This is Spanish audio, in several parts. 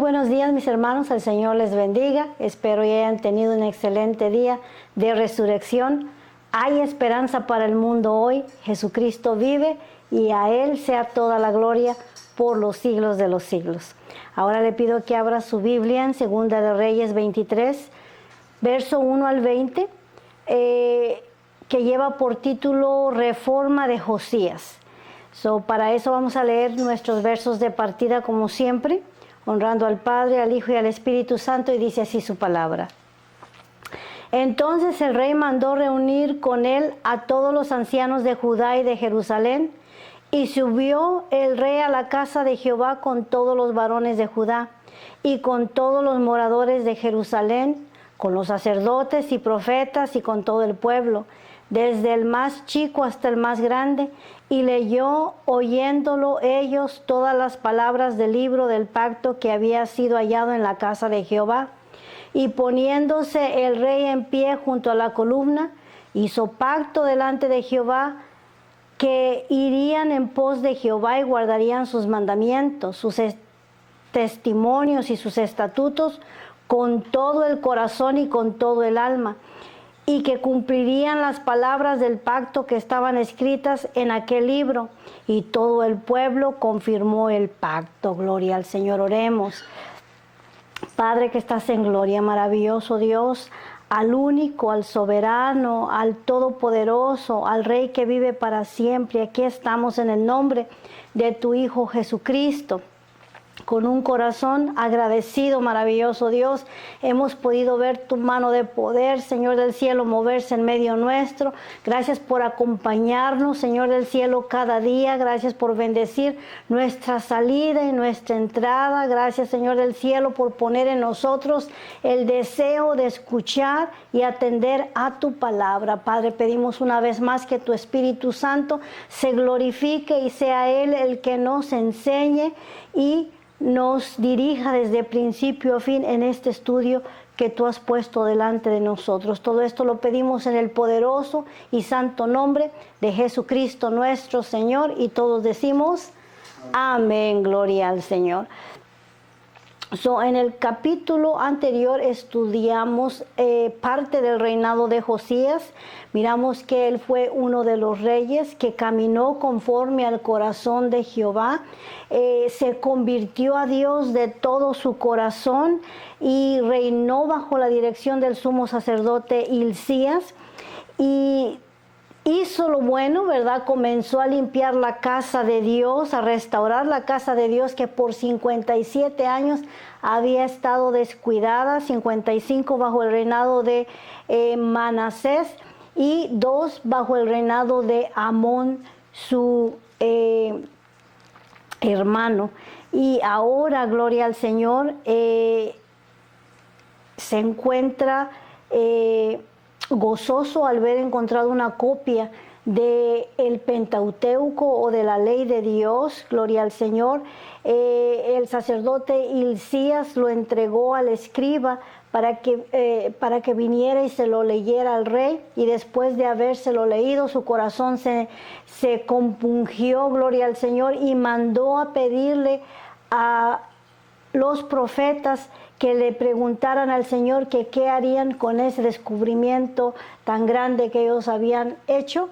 buenos días, mis hermanos, el Señor les bendiga. Espero que hayan tenido un excelente día de resurrección. Hay esperanza para el mundo hoy. Jesucristo vive y a Él sea toda la gloria por los siglos de los siglos. Ahora le pido que abra su Biblia en Segunda de Reyes 23, verso 1 al 20, que lleva por título Reforma de Josías. Para eso vamos a leer nuestros versos de partida como siempre, honrando al Padre, al Hijo y al Espíritu Santo, y dice así su palabra. Entonces el rey mandó reunir con él a todos los ancianos de Judá y de Jerusalén, y subió el rey a la casa de Jehová con todos los varones de Judá y con todos los moradores de Jerusalén, con los sacerdotes y profetas y con todo el pueblo, desde el más chico hasta el más grande, y leyó, oyéndolo ellos, todas las palabras del libro del pacto que había sido hallado en la casa de Jehová. Y poniéndose el rey en pie junto a la columna, hizo pacto delante de Jehová, que irían en pos de Jehová y guardarían sus mandamientos, sus testimonios y sus estatutos con todo el corazón y con todo el alma, y que cumplirían las palabras del pacto que estaban escritas en aquel libro. Y todo el pueblo confirmó el pacto. Gloria al Señor. Oremos. Padre que estás en gloria, maravilloso Dios, al único, al soberano, al todopoderoso, al Rey que vive para siempre. Aquí estamos en el nombre de tu Hijo Jesucristo. Con un corazón agradecido, maravilloso Dios, hemos podido ver tu mano de poder, Señor del cielo, moverse en medio nuestro. Gracias por acompañarnos, Señor del cielo, cada día. Gracias por bendecir nuestra salida y nuestra entrada. Gracias, Señor del cielo, por poner en nosotros el deseo de escuchar y atender a tu palabra. Padre, pedimos una vez más que tu Espíritu Santo se glorifique y sea Él el que nos enseñe y nos dirija desde principio a fin en este estudio que tú has puesto delante de nosotros. Todo esto lo pedimos en el poderoso y santo nombre de Jesucristo nuestro Señor, y todos decimos amén, gloria al Señor. En el capítulo anterior estudiamos parte del reinado de Josías. Miramos que él fue uno de los reyes que caminó conforme al corazón de Jehová. Se convirtió a Dios de todo su corazón y reinó bajo la dirección del sumo sacerdote Hilcías. Y hizo lo bueno, ¿verdad? Comenzó a limpiar la casa de Dios, a restaurar la casa de Dios que por 57 años había estado descuidada, 55 bajo el reinado de Manasés y 2 bajo el reinado de Amón, su hermano. Y ahora, gloria al Señor, se encuentra gozoso al haber encontrado una copia del Pentateuco o de la ley de Dios. Gloria al Señor. El sacerdote Hilcías lo entregó al escriba para que viniera y se lo leyera al rey, y después de habérselo leído su corazón se compungió, gloria al Señor, y mandó a pedirle a los profetas que le preguntaran al Señor que qué harían con ese descubrimiento tan grande que ellos habían hecho.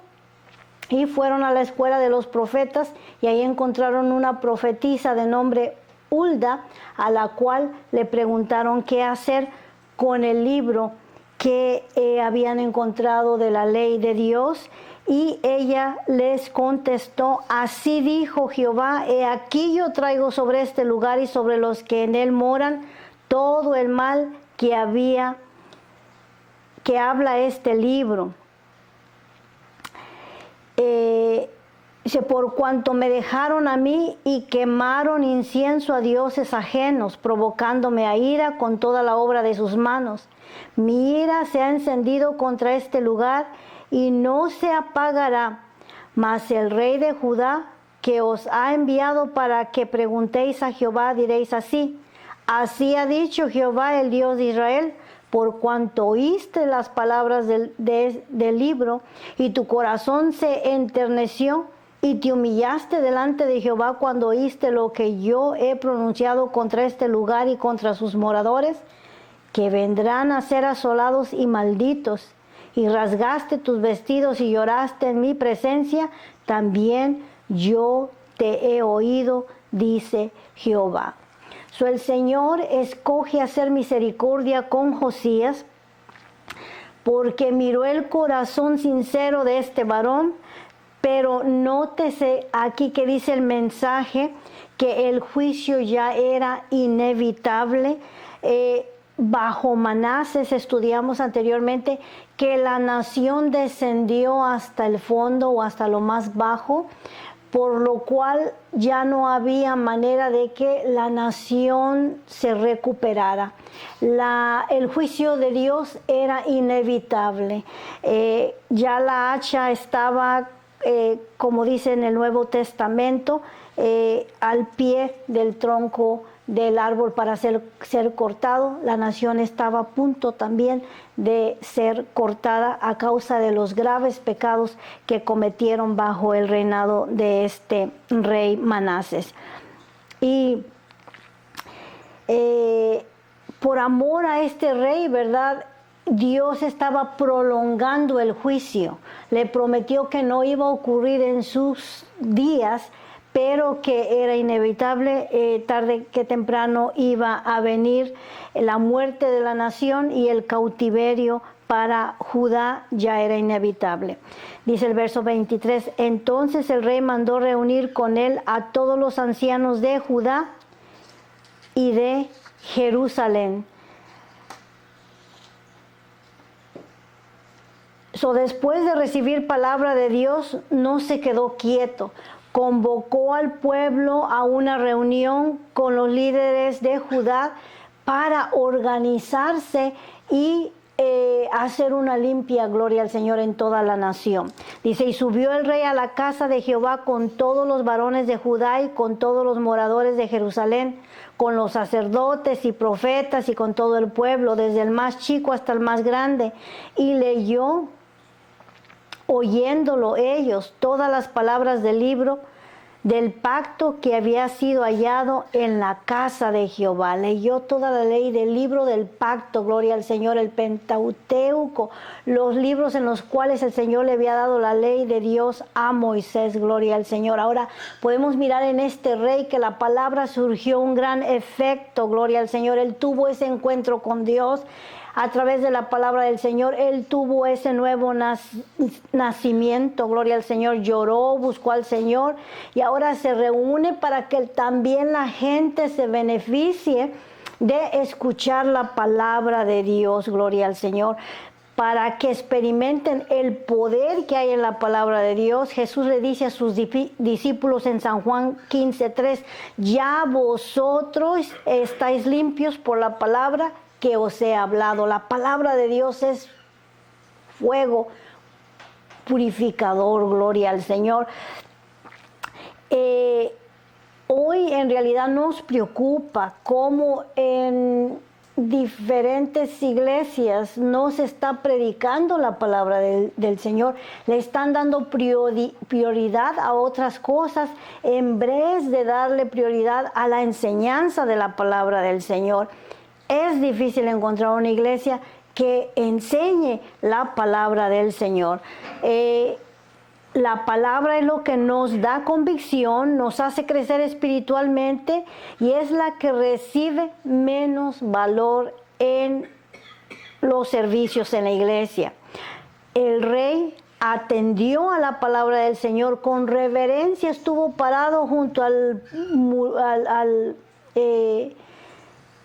Y fueron a la escuela de los profetas, y ahí encontraron una profetisa de nombre Hulda, a la cual le preguntaron qué hacer con el libro que habían encontrado de la ley de Dios. Y ella les contestó: así dijo Jehová, he aquí yo traigo sobre este lugar y sobre los que en él moran todo el mal que habla este libro. Por cuanto me dejaron a mí y quemaron incienso a dioses ajenos, provocándome a ira con toda la obra de sus manos. Mi ira se ha encendido contra este lugar y no se apagará. Mas el rey de Judá, que os ha enviado para que preguntéis a Jehová, diréis así: así ha dicho Jehová, el Dios de Israel, por cuanto oíste las palabras del libro, y tu corazón se enterneció, y te humillaste delante de Jehová cuando oíste lo que yo he pronunciado contra este lugar y contra sus moradores, que vendrán a ser asolados y malditos, y rasgaste tus vestidos y lloraste en mi presencia, también yo te he oído, dice Jehová. El Señor escoge hacer misericordia con Josías, porque miró el corazón sincero de este varón. Pero nótese aquí que dice el mensaje que el juicio ya era inevitable. Bajo Manases estudiamos anteriormente que la nación descendió hasta el fondo o hasta lo más bajo, por lo cual ya no había manera de que la nación se recuperara. El juicio de Dios era inevitable. Ya la hacha estaba, como dice en el Nuevo Testamento, al pie del tronco del árbol para ser cortado. La nación estaba a punto también de ser cortada a causa de los graves pecados que cometieron bajo el reinado de este rey Manases. Y por amor a este rey, ¿verdad?, Dios estaba prolongando el juicio. Le prometió que no iba a ocurrir en sus días, pero que era inevitable, tarde que temprano iba a venir la muerte de la nación, y el cautiverio para Judá ya era inevitable. Dice el verso 23, entonces el rey mandó reunir con él a todos los ancianos de Judá y de Jerusalén. Después de recibir palabra de Dios, no se quedó quieto. Convocó al pueblo a una reunión con los líderes de Judá para organizarse y hacer una limpia, gloria al Señor, en toda la nación. Dice, y subió el rey a la casa de Jehová con todos los varones de Judá y con todos los moradores de Jerusalén, con los sacerdotes y profetas y con todo el pueblo, desde el más chico hasta el más grande, y leyó, oyéndolo ellos, todas las palabras del libro del pacto que había sido hallado en la casa de Jehová. Leyó toda la ley del libro del pacto, gloria al Señor, el Pentateuco, los libros en los cuales el Señor le había dado la ley de Dios a Moisés, gloria al Señor. Ahora podemos mirar en este rey que la palabra surgió un gran efecto, gloria al Señor. Él tuvo ese encuentro con Dios. A través de la palabra del Señor, él tuvo ese nuevo nacimiento, gloria al Señor, lloró, buscó al Señor, y ahora se reúne para que también la gente se beneficie de escuchar la palabra de Dios, gloria al Señor, para que experimenten el poder que hay en la palabra de Dios. Jesús le dice a sus discípulos en San Juan 15:3, ya vosotros estáis limpios por la palabra que os he hablado. La palabra de Dios es fuego purificador, gloria al Señor. Hoy en realidad nos preocupa cómo en diferentes iglesias no se está predicando la palabra del Señor. Le están dando prioridad a otras cosas en vez de darle prioridad a la enseñanza de la palabra del Señor. Es difícil encontrar una iglesia que enseñe la palabra del Señor. La palabra es lo que nos da convicción, nos hace crecer espiritualmente, y es la que recibe menos valor en los servicios en la iglesia. El rey atendió a la palabra del Señor con reverencia, estuvo parado junto al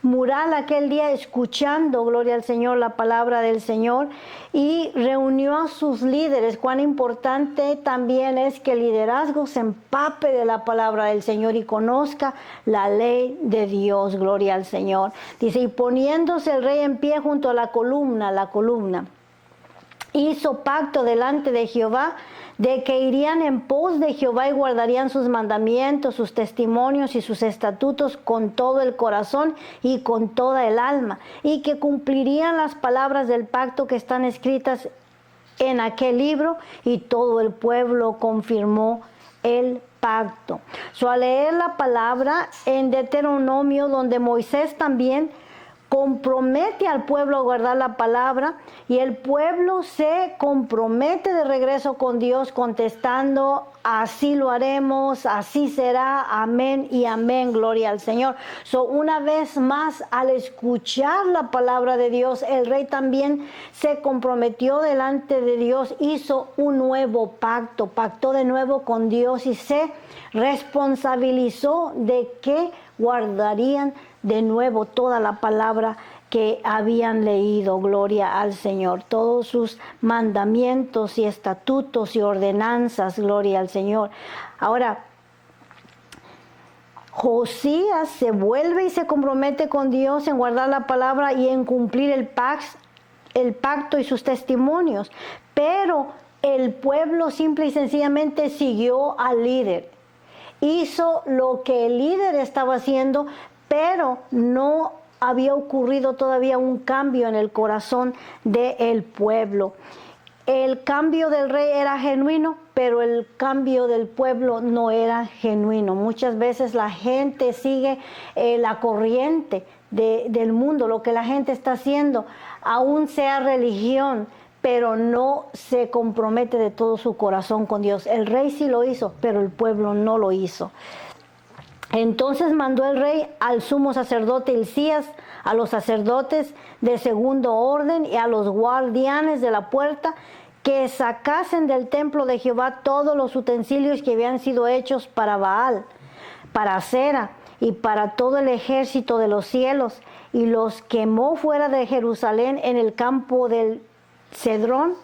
mural aquel día escuchando, gloria al Señor, la palabra del Señor, y reunió a sus líderes. Cuán importante también es que el liderazgo se empape de la palabra del Señor y conozca la ley de Dios, gloria al Señor. Dice, y poniéndose el rey en pie junto a la columna, hizo pacto delante de Jehová, de que irían en pos de Jehová y guardarían sus mandamientos, sus testimonios y sus estatutos con todo el corazón y con toda el alma, y que cumplirían las palabras del pacto que están escritas en aquel libro, y todo el pueblo confirmó el pacto. Al leer la palabra en Deuteronomio, donde Moisés también compromete al pueblo a guardar la palabra, y el pueblo se compromete de regreso con Dios contestando: así lo haremos, así será, amén y amén, gloria al Señor. Una vez más, al escuchar la palabra de Dios, el rey también se comprometió delante de Dios, hizo un nuevo pacto, pactó de nuevo con Dios y se responsabilizó de que guardarían de nuevo toda la palabra que habían leído, gloria al Señor, todos sus mandamientos y estatutos y ordenanzas, gloria al Señor. Ahora, Josías se vuelve y se compromete con Dios en guardar la palabra y en cumplir el pacto y sus testimonios, pero el pueblo simple y sencillamente siguió al líder. Hizo lo que el líder estaba haciendo, pero no había ocurrido todavía un cambio en el corazón del pueblo. El cambio del rey era genuino, pero el cambio del pueblo no era genuino. Muchas veces la gente sigue la corriente del mundo, lo que la gente está haciendo, aún sea religión, pero no se compromete de todo su corazón con Dios. El rey sí lo hizo, pero el pueblo no lo hizo. Entonces mandó el rey al sumo sacerdote Hilcías, a los sacerdotes de segundo orden y a los guardianes de la puerta, que sacasen del templo de Jehová todos los utensilios que habían sido hechos para Baal, para Acera y para todo el ejército de los cielos, y los quemó fuera de Jerusalén en el campo del Cedrón,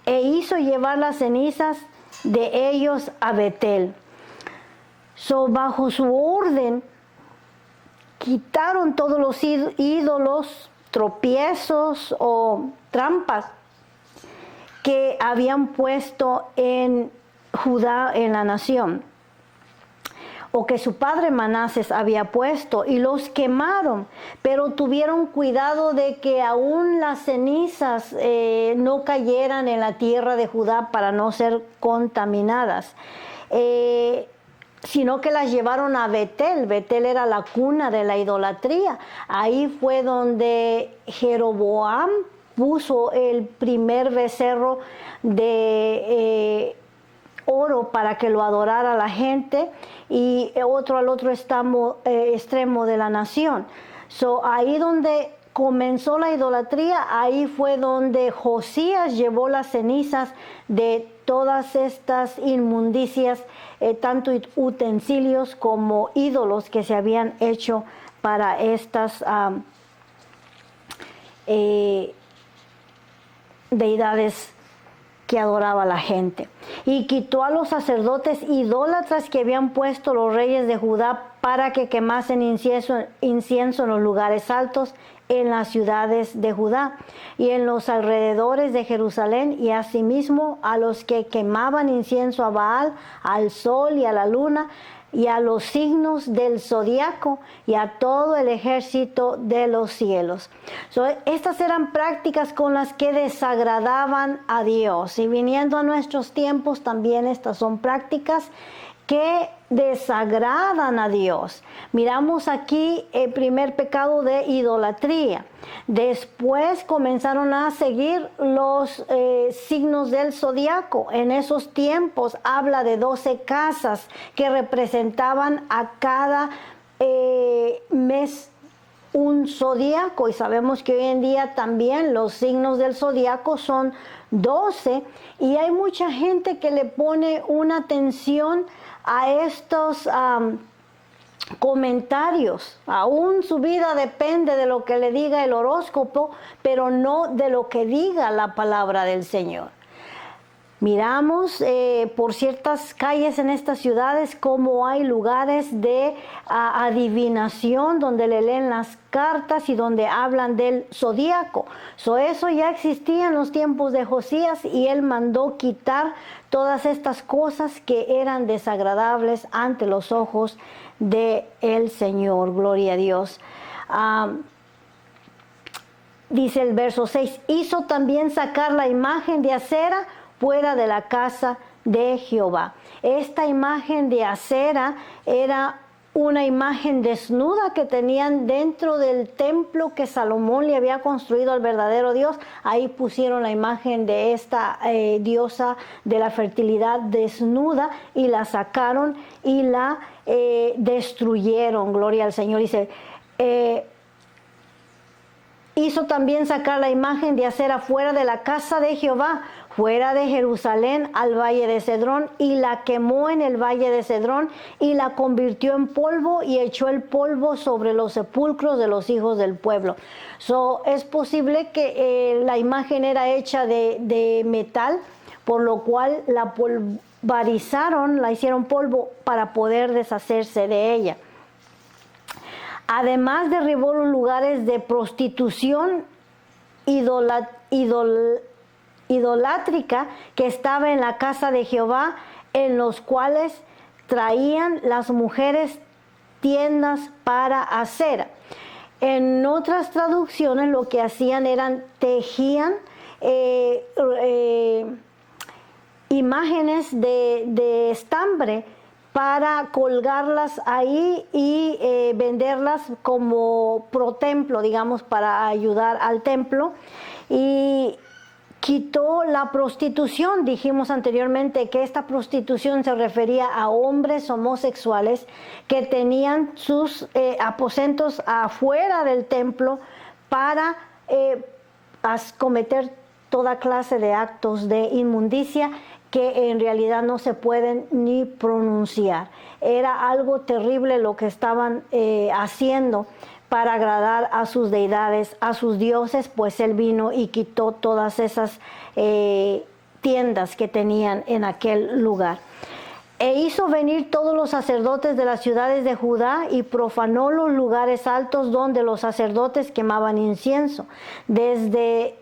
e hizo llevar las cenizas de ellos a Betel. Bajo su orden, quitaron todos los ídolos, tropiezos o trampas que habían puesto en Judá, en la nación, o que su padre Manases había puesto, y los quemaron, pero tuvieron cuidado de que aún las cenizas no cayeran en la tierra de Judá para no ser contaminadas, sino que las llevaron a Betel. Betel era la cuna de la idolatría. Ahí fue donde Jeroboam puso el primer becerro de oro para que lo adorara la gente, y otro al otro extremo de la nación. Ahí donde comenzó la idolatría, ahí fue donde Josías llevó las cenizas de todas estas inmundicias, tanto utensilios como ídolos que se habían hecho para estas deidades que adoraba la gente. Y quitó a los sacerdotes idólatras que habían puesto los reyes de Judá para que quemasen incienso en los lugares altos, en las ciudades de Judá y en los alrededores de Jerusalén, y asimismo a los que quemaban incienso a Baal, al sol y a la luna, y a los signos del zodiaco, y a todo el ejército de los cielos. Estas eran prácticas con las que desagradaban a Dios, y viniendo a nuestros tiempos también estas son prácticas que desagradan a Dios. Miramos aquí el primer pecado de idolatría. Después comenzaron a seguir los signos del zodiaco. En esos tiempos habla de 12 casas que representaban a cada mes un zodiaco, y sabemos que hoy en día también los signos del zodiaco son 12, y hay mucha gente que le pone una atención a estos comentarios. Aún su vida depende de lo que le diga el horóscopo, pero no de lo que diga la palabra del Señor. Miramos por ciertas calles en estas ciudades como hay lugares de adivinación donde le leen las cartas y donde hablan del zodíaco. Eso ya existía en los tiempos de Josías, y él mandó quitar todas estas cosas que eran desagradables ante los ojos del Señor. Gloria a Dios. Dice el verso 6, hizo también sacar la imagen de Acera fuera de la casa de Jehová. Esta imagen de Acera era una imagen desnuda que tenían dentro del templo que Salomón le había construido al verdadero Dios. Ahí pusieron la imagen de esta diosa de la fertilidad desnuda y la sacaron y la destruyeron. Gloria al Señor. Dice, hizo también sacar la imagen de Acera fuera de la casa de Jehová, fuera de Jerusalén al valle de Cedrón, y la quemó en el valle de Cedrón y la convirtió en polvo y echó el polvo sobre los sepulcros de los hijos del pueblo. Es posible que la imagen era hecha de metal, por lo cual la polvarizaron, la hicieron polvo para poder deshacerse de ella. Además derribó los lugares de prostitución idolátrica que estaba en la casa de Jehová, en los cuales traían las mujeres tiendas para Acera. En otras traducciones lo que hacían eran tejían imágenes de estambre para colgarlas ahí y venderlas como pro templo, digamos, para ayudar al templo. Y quitó la prostitución. Dijimos anteriormente que esta prostitución se refería a hombres homosexuales que tenían sus aposentos afuera del templo para cometer toda clase de actos de inmundicia que en realidad no se pueden ni pronunciar. Era algo terrible lo que estaban haciendo para agradar a sus deidades, a sus dioses, pues él vino y quitó todas esas tiendas que tenían en aquel lugar. E hizo venir todos los sacerdotes de las ciudades de Judá y profanó los lugares altos donde los sacerdotes quemaban incienso, desde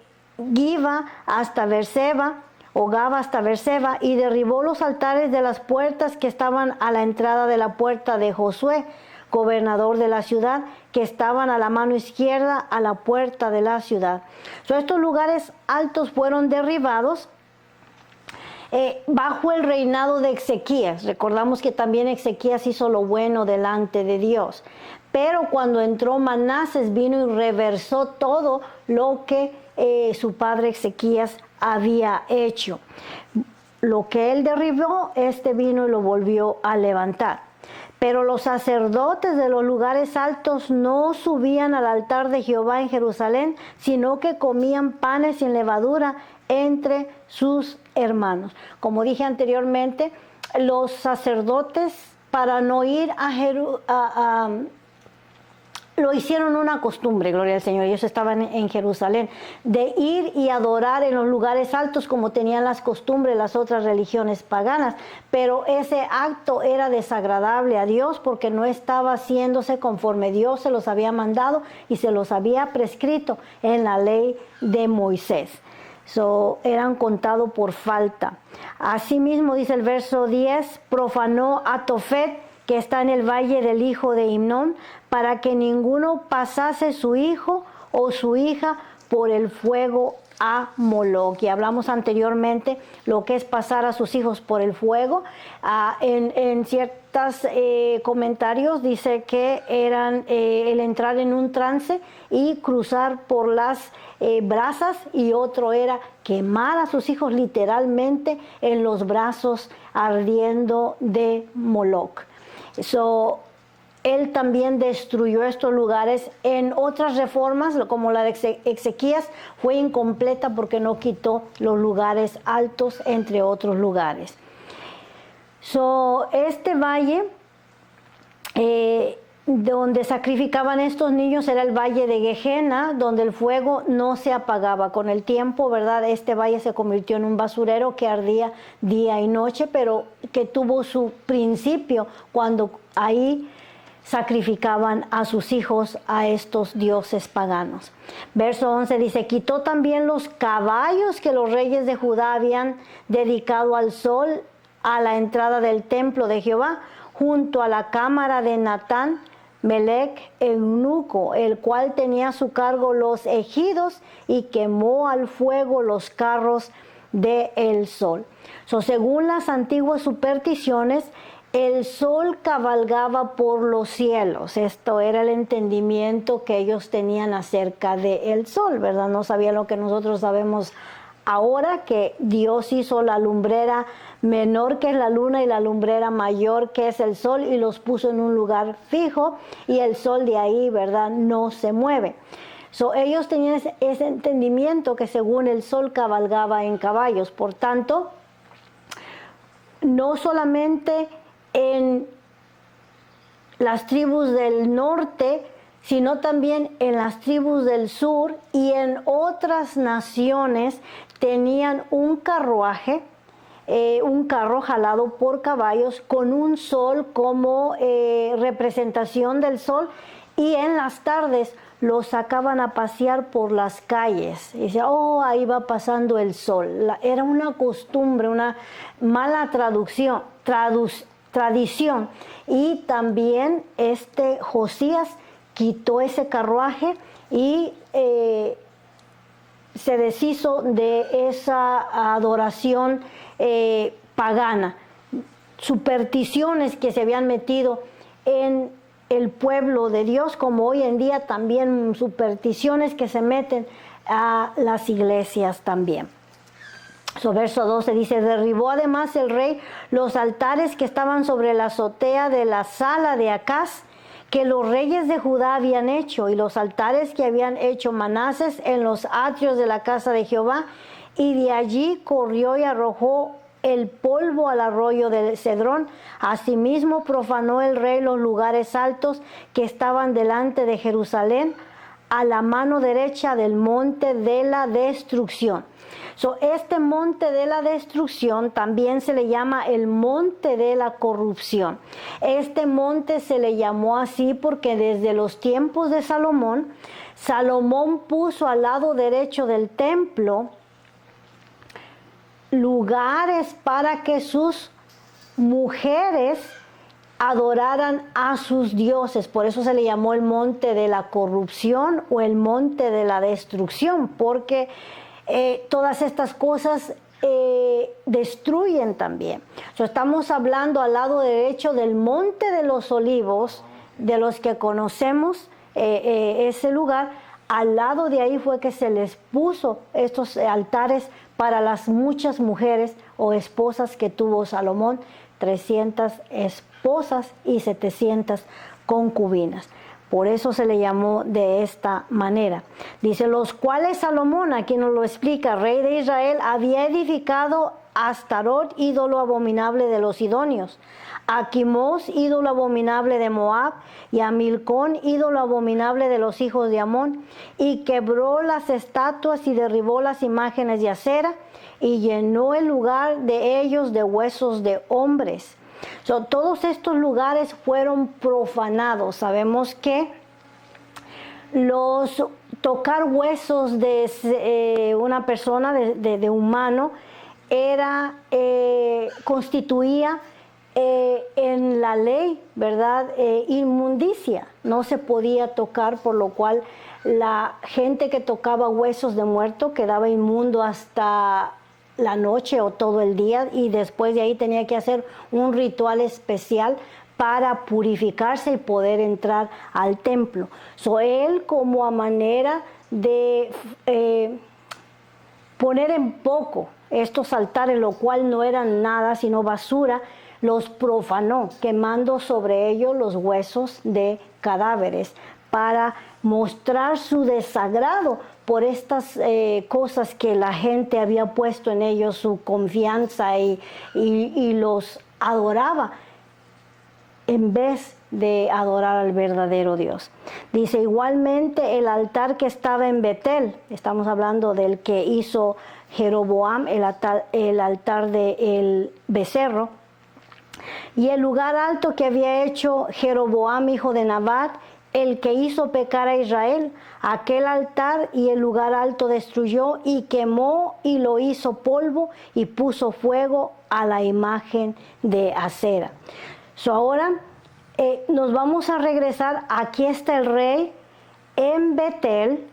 Giva hasta Berseba, Gaba hasta Berseba, y derribó los altares de las puertas que estaban a la entrada de la puerta de Josué, gobernador de la ciudad, que estaban a la mano izquierda a la puerta de la ciudad. Estos lugares altos fueron derribados bajo el reinado de Ezequías. Recordamos que también Ezequías hizo lo bueno delante de Dios. Pero cuando entró Manases, vino y reversó todo lo que su padre Ezequías había hecho. Lo que él derribó, vino y lo volvió a levantar. Pero los sacerdotes de los lugares altos no subían al altar de Jehová en Jerusalén, sino que comían panes sin levadura entre sus hermanos. Como dije anteriormente, los sacerdotes, para no ir lo hicieron una costumbre, gloria al Señor. Ellos estaban en Jerusalén, de ir y adorar en los lugares altos como tenían las costumbres las otras religiones paganas. Pero ese acto era desagradable a Dios porque no estaba haciéndose conforme Dios se los había mandado y se los había prescrito en la ley de Moisés. Eran contados por falta. Asimismo, dice el verso 10, profanó a Tofet, que está en el valle del hijo de Himnón, para que ninguno pasase su hijo o su hija por el fuego a Moloc. Y hablamos anteriormente lo que es pasar a sus hijos por el fuego. En ciertos comentarios dice que eran el entrar en un trance y cruzar por las brasas, y otro era quemar a sus hijos literalmente en los brazos ardiendo de Moloc. Él también destruyó estos lugares. En otras reformas, como la de Ezequías, fue incompleta porque no quitó los lugares altos, entre otros lugares. Este valle donde sacrificaban estos niños era el valle de Gehenna, donde el fuego no se apagaba. Con el tiempo, ¿verdad? Este valle se convirtió en un basurero que ardía día y noche, pero que tuvo su principio cuando ahí sacrificaban a sus hijos a estos dioses paganos. Verso 11 dice, quitó también los caballos que los reyes de Judá habían dedicado al sol a la entrada del templo de Jehová, junto a la cámara de Natán, Melec, eunuco, el cual tenía a su cargo los ejidos, y quemó al fuego los carros del sol. Según las antiguas supersticiones, el sol cabalgaba por los cielos. Esto era el entendimiento que ellos tenían acerca del sol, ¿verdad? No sabían lo que nosotros sabemos ahora, que Dios hizo la lumbrera menor, que es la luna, y la lumbrera mayor, que es el sol, y los puso en un lugar fijo, y el sol de ahí, ¿verdad?, no se mueve. Ellos tenían ese entendimiento que según el sol cabalgaba en caballos. Por tanto, no solamente en las tribus del norte, sino también en las tribus del sur y en otras naciones tenían un carruaje, un carro jalado por caballos con un sol como representación del sol, y en las tardes los sacaban a pasear por las calles. Y decía, oh, ahí va pasando el sol. Era una costumbre, una mala tradición. Y también Josías quitó ese carruaje y se deshizo de esa adoración pagana, supersticiones que se habían metido en el pueblo de Dios, como hoy en día también supersticiones que se meten a las iglesias también. Verso 12 dice, derribó además el rey los altares que estaban sobre la azotea de la sala de Acaz, que los reyes de Judá habían hecho, y los altares que habían hecho Manases en los atrios de la casa de Jehová, y de allí corrió y arrojó el polvo al arroyo del Cedrón. Asimismo profanó el rey los lugares altos que estaban delante de Jerusalén, a la mano derecha del monte de la destrucción. Este monte de la destrucción también se le llama el monte de la corrupción. Este monte se le llamó así porque desde los tiempos de Salomón, Salomón puso al lado derecho del templo lugares para que sus mujeres adoraran a sus dioses. Por eso se le llamó el monte de la corrupción o el monte de la destrucción, porque todas estas cosas destruyen también. Estamos hablando al lado derecho del monte de los olivos, de los que conocemos ese lugar. Al lado de ahí fue que se les puso estos altares para las muchas mujeres o esposas que tuvo Salomón, 300 esposas y 700 concubinas. Por eso se le llamó de esta manera. Dice, los cuales Salomón, aquí nos lo explica, rey de Israel, había edificado a Astarot, ídolo abominable de los sidonios, a Quimós, ídolo abominable de Moab, y a Milcón, ídolo abominable de los hijos de Amón, y quebró las estatuas y derribó las imágenes de acera, y llenó el lugar de ellos de huesos de hombres. Todos estos lugares fueron profanados. Sabemos que los tocar huesos de una persona, de humano, constituía en la ley, ¿verdad?, inmundicia. No se podía tocar, por lo cual la gente que tocaba huesos de muerto quedaba inmundo hasta la noche o todo el día, y después de ahí tenía que hacer un ritual especial para purificarse y poder entrar al templo. Él, como a manera de poner en poco estos altares, lo cual no eran nada sino basura, los profanó, quemando sobre ellos los huesos de cadáveres, para mostrar su desagrado por estas cosas que la gente había puesto en ellos su confianza y los adoraba en vez de adorar al verdadero Dios. Dice, igualmente el altar que estaba en Betel, estamos hablando del que hizo Jeroboam, el altar del becerro, y el lugar alto que había hecho Jeroboam, hijo de Nabat, el que hizo pecar a Israel, aquel altar y el lugar alto destruyó y quemó y lo hizo polvo y puso fuego a la imagen de acera. Ahora nos vamos a regresar. Aquí está el rey en Betel,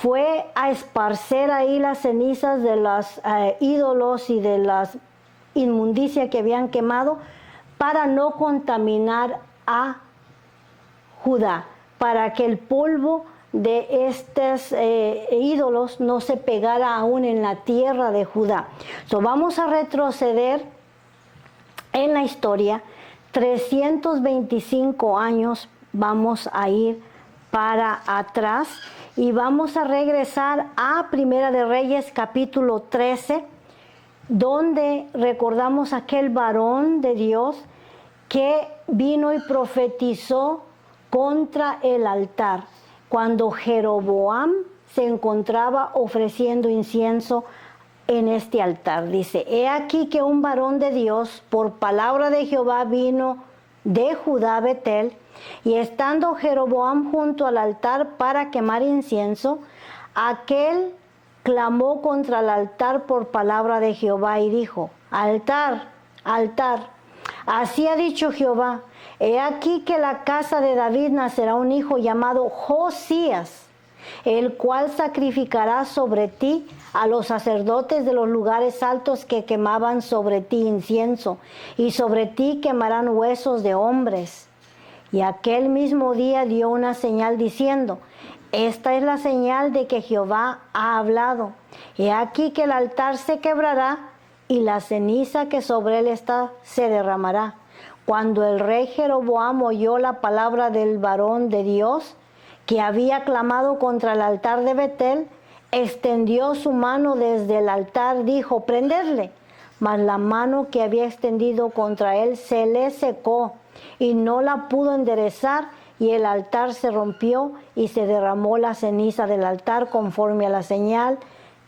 fue a esparcer ahí las cenizas de los ídolos y de las inmundicias que habían quemado para no contaminar a Judá, para que el polvo de estos ídolos no se pegara aún en la tierra de Judá. So, vamos a retroceder en la historia 325 años, vamos a ir para atrás y vamos a regresar a Primera de Reyes capítulo 13, donde recordamos aquel varón de Dios que vino y profetizó contra el altar, cuando Jeroboam se encontraba ofreciendo incienso en este altar. Dice, he aquí que un varón de Dios, por palabra de Jehová, vino de Judá a Betel, y estando Jeroboam junto al altar para quemar incienso, aquel clamó contra el altar por palabra de Jehová y dijo, altar, altar, así ha dicho Jehová, he aquí que la casa de David nacerá un hijo llamado Josías, el cual sacrificará sobre ti a los sacerdotes de los lugares altos que quemaban sobre ti incienso, y sobre ti quemarán huesos de hombres. Y aquel mismo día dio una señal diciendo, esta es la señal de que Jehová ha hablado. He aquí que el altar se quebrará y la ceniza que sobre él está se derramará. Cuando el rey Jeroboam oyó la palabra del varón de Dios, que había clamado contra el altar de Betel, extendió su mano desde el altar, dijo, prendedle. Mas la mano que había extendido contra él se le secó y no la pudo enderezar, y el altar se rompió y se derramó la ceniza del altar conforme a la señal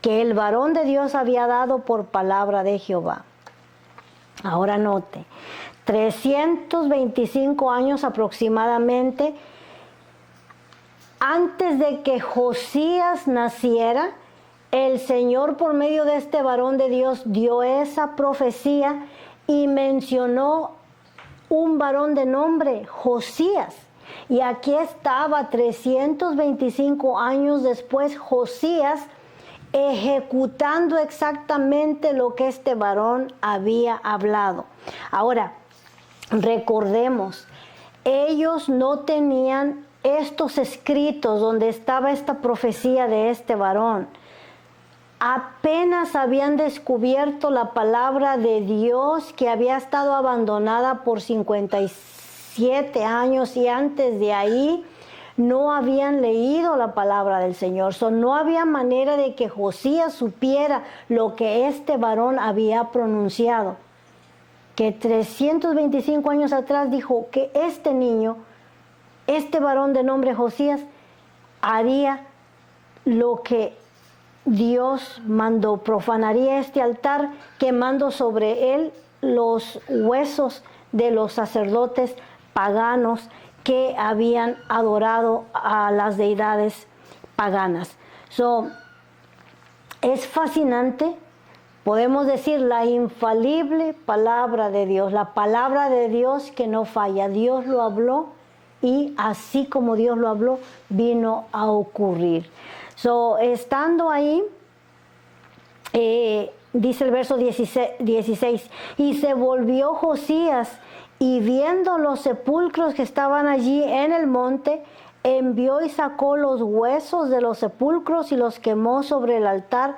que el varón de Dios había dado por palabra de Jehová. Ahora note, 325 años aproximadamente antes de que Josías naciera, el Señor por medio de este varón de Dios dio esa profecía y mencionó un varón de nombre Josías. Y aquí estaba 325 años después Josías ejecutando exactamente lo que este varón había hablado. Ahora, recordemos, ellos no tenían estos escritos donde estaba esta profecía de este varón. Apenas habían descubierto la palabra de Dios que había estado abandonada por 57 años y antes de ahí no habían leído la palabra del Señor. No había manera de que Josías supiera lo que este varón había pronunciado. Que 325 años atrás dijo que este niño, este varón de nombre Josías, haría lo que Dios mandó, profanaría este altar, quemando sobre él los huesos de los sacerdotes paganos que habían adorado a las deidades paganas. Es fascinante, podemos decir, la infalible palabra de Dios, la palabra de Dios que no falla. Dios lo habló y así como Dios lo habló, vino a ocurrir. Estando ahí, dice el verso 16, y se volvió Josías, y viendo los sepulcros que estaban allí en el monte, envió y sacó los huesos de los sepulcros y los quemó sobre el altar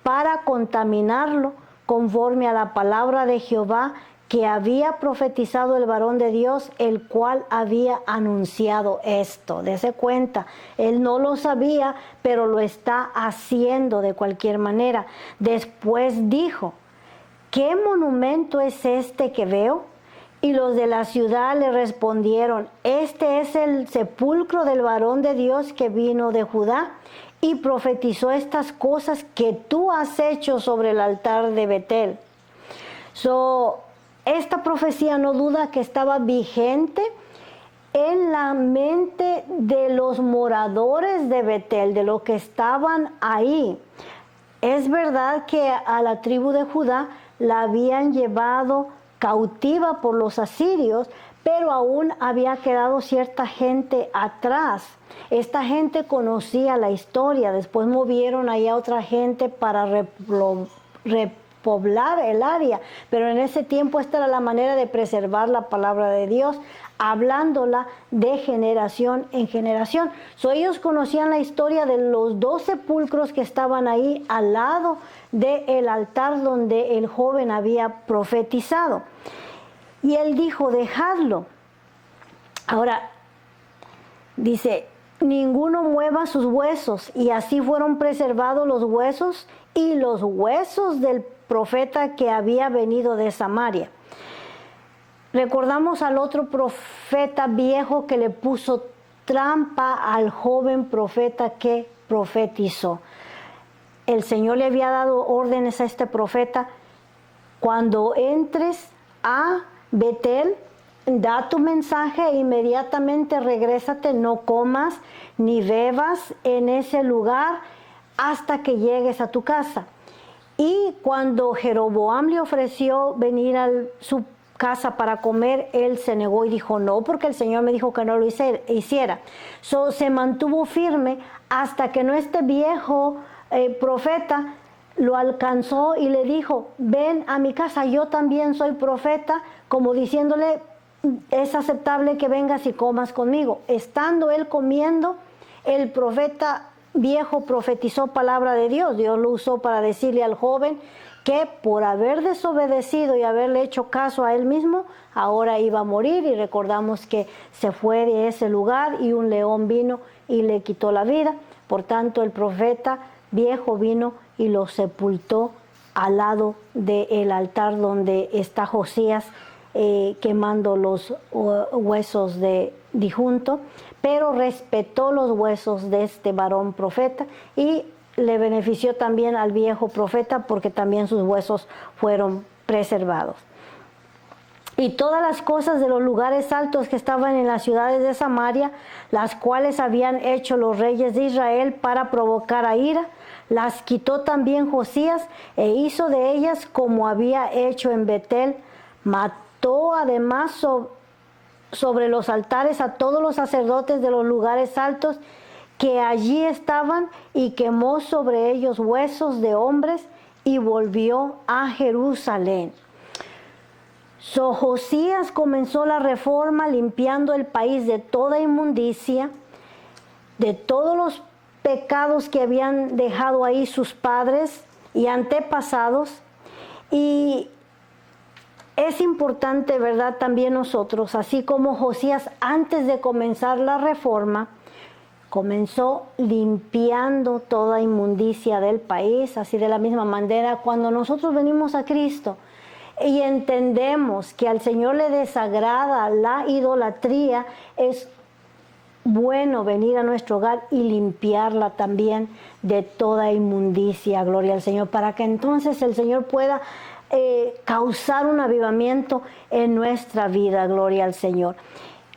para contaminarlo, conforme a la palabra de Jehová que había profetizado el varón de Dios, el cual había anunciado esto. Dese cuenta, él no lo sabía, pero lo está haciendo de cualquier manera. Después dijo, ¿qué monumento es este que veo? Y los de la ciudad le respondieron, este es el sepulcro del varón de Dios que vino de Judá y profetizó estas cosas que tú has hecho sobre el altar de Betel. Esta profecía no duda que estaba vigente en la mente de los moradores de Betel, de los que estaban ahí. Es verdad que a la tribu de Judá la habían llevado cautiva por los asirios, pero aún había quedado cierta gente atrás. Esta gente conocía la historia, después movieron allá otra gente para repoblar el área, pero en ese tiempo esta era la manera de preservar la palabra de Dios, hablándola de generación en generación. Ellos conocían la historia de los 2 sepulcros que estaban ahí al lado del altar donde el joven había profetizado. Y él dijo, dejadlo. Ahora, dice, ninguno mueva sus huesos. Y así fueron preservados los huesos y los huesos del profeta que había venido de Samaria. Recordamos al otro profeta viejo que le puso trampa al joven profeta que profetizó. El Señor le había dado órdenes a este profeta: cuando entres a Betel, da tu mensaje e inmediatamente regrésate, no comas ni bebas en ese lugar hasta que llegues a tu casa. Y cuando Jeroboam le ofreció venir a su casa para comer, él se negó y dijo no, porque el Señor me dijo que no lo hiciera. Se mantuvo firme hasta que este viejo profeta lo alcanzó y le dijo, ven a mi casa, yo también soy profeta, como diciéndole, es aceptable que vengas y comas conmigo. Estando él comiendo, el profeta viejo profetizó palabra de Dios. Dios lo usó para decirle al joven que por haber desobedecido y haberle hecho caso a él mismo, ahora iba a morir. Y recordamos que se fue de ese lugar y un león vino y le quitó la vida. Por tanto, el profeta viejo vino y lo sepultó al lado del altar donde está Josías quemando los huesos de difunto, pero respetó los huesos de este varón profeta y le benefició también al viejo profeta porque también sus huesos fueron preservados. Y todas las cosas de los lugares altos que estaban en las ciudades de Samaria, las cuales habían hecho los reyes de Israel para provocar a ira, las quitó también Josías e hizo de ellas como había hecho en Betel. Mató además sobre los altares a todos los sacerdotes de los lugares altos que allí estaban y quemó sobre ellos huesos de hombres y volvió a Jerusalén. Josías comenzó la reforma limpiando el país de toda inmundicia, de todos los pecados que habían dejado ahí sus padres y antepasados. Y es importante, ¿verdad? También nosotros, así como Josías antes de comenzar la reforma, comenzó limpiando toda inmundicia del país, así de la misma manera cuando nosotros venimos a Cristo y entendemos que al Señor le desagrada la idolatría, es bueno venir a nuestro hogar y limpiarla también de toda inmundicia, gloria al Señor, para que entonces el Señor pueda causar un avivamiento en nuestra vida, gloria al Señor.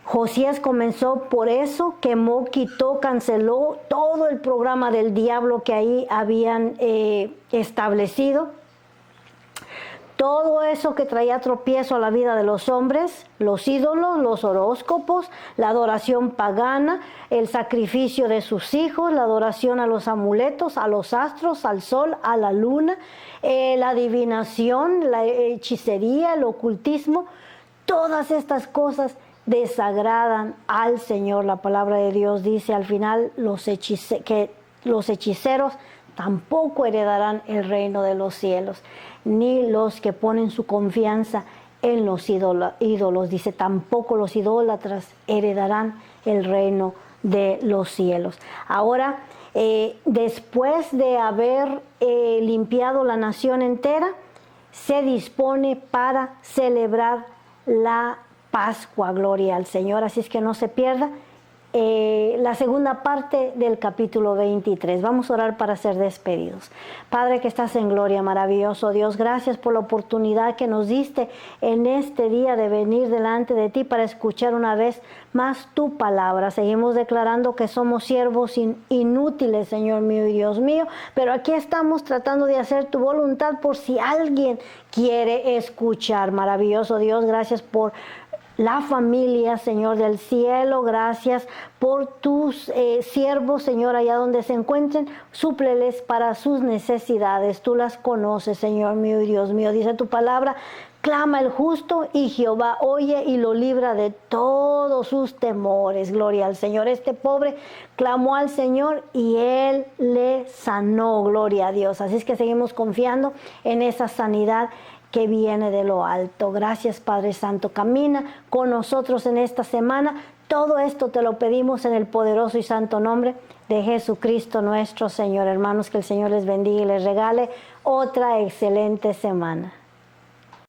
Josías comenzó por eso, quemó, quitó, canceló todo el programa del diablo que ahí habían establecido. Todo eso que traía tropiezo a la vida de los hombres, los ídolos, los horóscopos, la adoración pagana, el sacrificio de sus hijos, la adoración a los amuletos, a los astros, al sol, a la luna, la adivinación, la hechicería, el ocultismo, todas estas cosas desagradan al Señor. La palabra de Dios dice al final que los hechiceros tampoco heredarán el reino de los cielos, ni los que ponen su confianza en los ídolos. Dice, tampoco los idólatras heredarán el reino de los cielos. Ahora, después de haber limpiado la nación entera, se dispone para celebrar la Pascua, gloria al Señor. Así es que no se pierda la segunda parte del capítulo 23. Vamos a orar para ser despedidos. Padre que estás en gloria, maravilloso Dios, gracias por la oportunidad que nos diste en este día de venir delante de ti para escuchar una vez más tu palabra. Seguimos declarando que somos siervos inútiles, Señor mío y Dios mío, pero aquí estamos tratando de hacer tu voluntad por si alguien quiere escuchar. Maravilloso Dios, gracias por la familia, Señor del cielo, gracias por tus siervos, Señor, allá donde se encuentren, súpleles para sus necesidades. Tú las conoces, Señor mío y Dios mío. Dice tu palabra, clama el justo y Jehová oye y lo libra de todos sus temores. Gloria al Señor. Este pobre clamó al Señor y Él le sanó. Gloria a Dios. Así es que seguimos confiando en esa sanidad que viene de lo alto. Gracias, Padre Santo. Camina con nosotros en esta semana. Todo esto te lo pedimos en el poderoso y santo nombre de Jesucristo nuestro Señor. Hermanos, que el Señor les bendiga y les regale otra excelente semana.